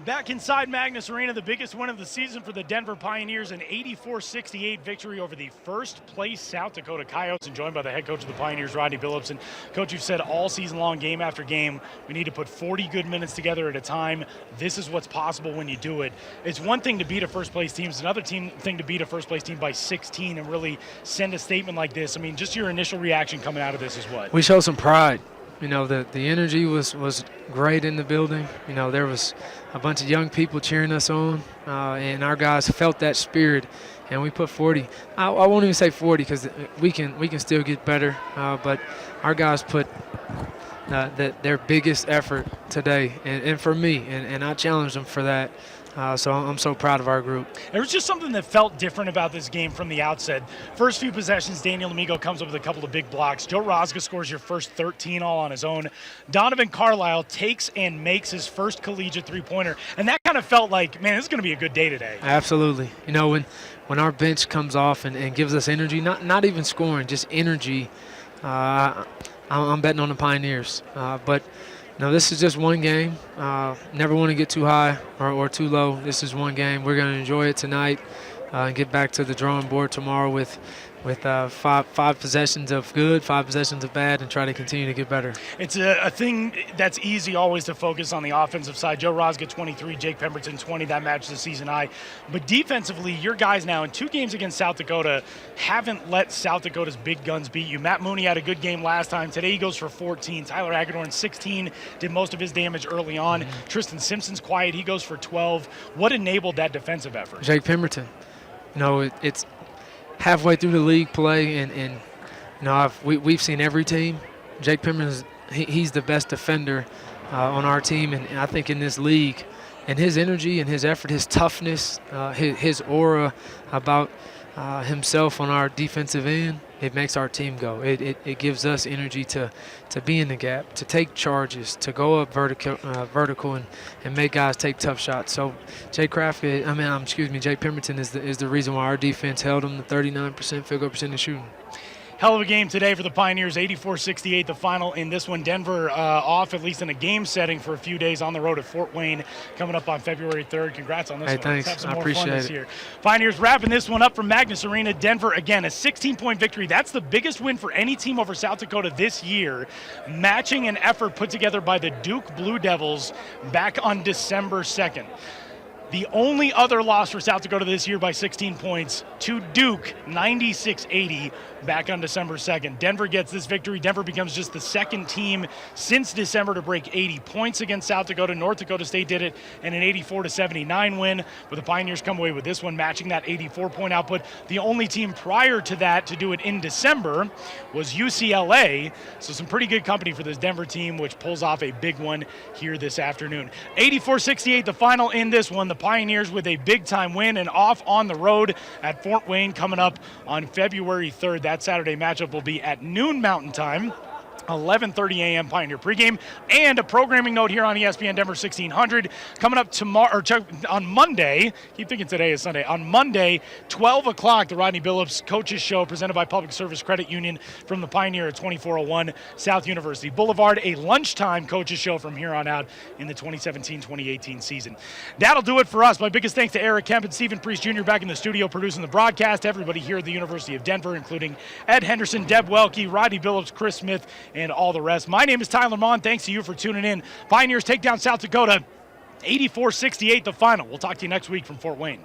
Back inside Magness Arena, the biggest win of the season for the Denver Pioneers, an 84-68 victory over the first-place South Dakota Coyotes, and joined by the head coach of the Pioneers, Rodney Billups. And Coach, you've said all season long, game after game, we need to put 40 good minutes together at a time. This is what's possible when you do it. It's one thing to beat a first-place team. It's another thing to beat a first-place team by 16 and really send a statement like this. I mean, just your initial reaction coming out of this is what? We showed some pride. You know, the energy was great in the building. You know, there was a bunch of young people cheering us on, and our guys felt that spirit, and we put 40. I won't even say 40 because we can still get better, but our guys put their biggest effort today, and for me, and I challenged them for that. So I'm so proud of our group. There was just something that felt different about this game from the outset. First few possessions, Daniel Amigo comes up with a couple of big blocks. Joe Rosga scores your first 13 all on his own. Donovan Carlisle takes and makes his first collegiate three-pointer. And that kind of felt like, man, this is going to be a good day today. Absolutely. You know, when our bench comes off and gives us energy, not even scoring, just energy, I'm betting on the Pioneers. But no, this is just one game. Never want to get too high or too low. This is one game. We're going to enjoy it tonight and get back to the drawing board tomorrow with five possessions of good, 5 possessions of bad, and try to continue to get better. It's a thing that's easy always to focus on the offensive side. Joe Rosga 23, Jake Pemberton 20. That matches the season high. But defensively, your guys now in 2 games against South Dakota haven't let South Dakota's big guns beat you. Matt Mooney had a good game last time. Today he goes for 14. Tyler Hagedorn 16, did most of his damage early on. Tristan Simpson's quiet. He goes for 12. What enabled that defensive effort? Jake Pemberton. You know, it's halfway through the league play, and you know, we've seen every team. Jake Pemberton, he's the best defender on our team, and I think in this league. And his energy and his effort, his toughness, his aura about himself on our defensive end, it makes our team go. It gives us energy to be in the gap, to take charges, to go up vertical and make guys take tough shots. So Jake Pemberton is the reason why our defense held him to 39% field goal percentage shooting. Hell of a game today for the Pioneers, 84-68 the final in this one. Denver off, at least in a game setting, for a few days on the road at Fort Wayne coming up on February 3rd. Congrats on this one. Thanks. Let's have some I more appreciate fun this it. year. Pioneers wrapping this one up from Magness Arena. Denver, again, a 16-point victory. That's the biggest win for any team over South Dakota this year, matching an effort put together by the Duke Blue Devils back on December 2nd. The only other loss for South Dakota this year by 16 points to Duke, 96-80, back on December 2nd. Denver gets this victory. Denver becomes just the second team since December to break 80 points against South Dakota. North Dakota State did it in an 84-79 win, but the Pioneers come away with this one, matching that 84-point output. The only team prior to that to do it in December was UCLA, so some pretty good company for this Denver team, which pulls off a big one here this afternoon. 84-68 the final in this one. The Pioneers with a big-time win and off on the road at Fort Wayne coming up on February 3rd. That Saturday matchup will be at noon Mountain Time. 11:30 a.m. Pioneer pregame. And a programming note here on ESPN Denver 1600 coming up tomorrow, or on Monday. Keep thinking today is Sunday. On Monday, 12 o'clock, the Rodney Billups Coaches Show presented by Public Service Credit Union from the Pioneer at 2401 South University Boulevard. A lunchtime Coaches Show from here on out in the 2017-2018 season. That'll do it for us. My biggest thanks to Eric Kemp and Stephen Priest Jr. back in the studio producing the broadcast. Everybody here at the University of Denver, including Ed Henderson, Deb Welke, Rodney Billups, Chris Smith, and all the rest. My name is Tyler Mon. Thanks to you for tuning in. Pioneers take down South Dakota, 84-68 the final. We'll talk to you next week from Fort Wayne.